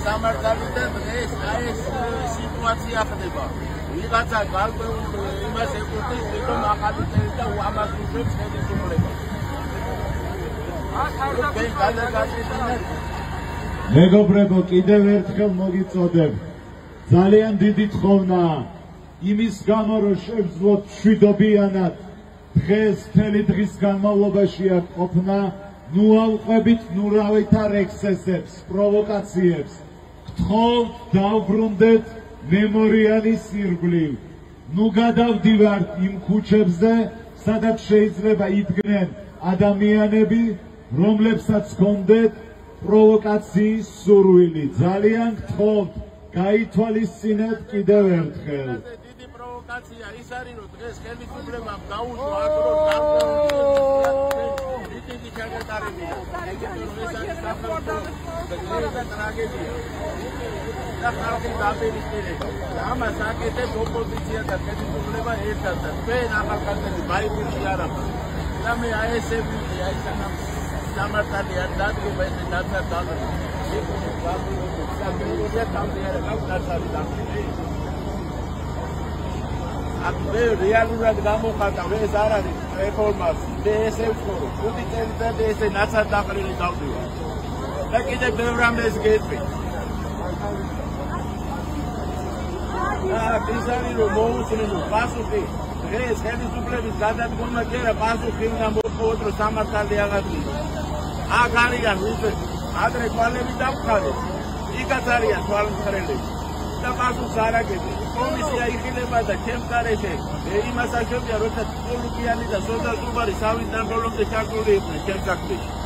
სამართალით დღეს ეს სიტუაცია ხდება. ვიღაცა გარკვეულ იმას ეკუთვნის, თვითონ ახალი წელი და ამას უშვებს ხელისუფლება. მეგობრებო, კიდევ ერთხელ მოგიწოდებ. ძალიან დიდი თხოვნაა იმის გამო, რომ შევძლოთ მშვიდობიანად დღეს მთელი დღის განმავლობაში აქ ყოფნა, ნუ ავყვებით, ნუ რავითარ ექსცესებს, პროვოკაციებს. გთხოვთ, დავბრუნდეთ მემორიალის ირგვლივ. ნუ გადავდივართ იმ ქუჩებზე, სადაც შეიძლება იდგნენ ადამიანები, რომლებსაც ჰქონდეთ პროვოკაციის სურვილი. ძალიან გთხოვთ, გაითვალისწინეთ კიდევ ერთხელ. დიდი პროვოკაცია ის არის, რომ დღეს ხელისუფლებამ გაუძლო მიტინგი ჩაგატარებია. ტრაგედია. და ხალხი დაპირისპირება. ამას აკეთებს ოპოზიცია და ხელისუფლება ერთად და ჩვენ ახალგაზრდები ბაიბულში არ ამბობთ. და მე აესები აი სამართალი არ დადგება ეს დაცარდალ. აქ მე რეალურად გამოხატავ ეს არ არის რეფორმას. მე ესე ვცხოვრობ. 5 წელიწად ესე ნაცად დაყრილი გავდივარ. და კიდევ ბევრ რამეს გეტყვი. ის არის რომ მოუწნელო პასუხი დღეს ხელისუფლების გადადგომა კი არა პასუხი უნდა მოყოთ რომ სამართალი აღადგინოს. აქ არიან რუსეთში ადრე თვალები დავხარეს, იქაც არიან თვალმხრელები და პასუხს არ აკეთებს. კომისია იხილება და ჩემს გარეშე იმას აჩვენებია, როცა ტოლუკიანი და სოდას უბარი სავის დამრავლობზე ჩართული იყვნენ ჩემს საქმეში.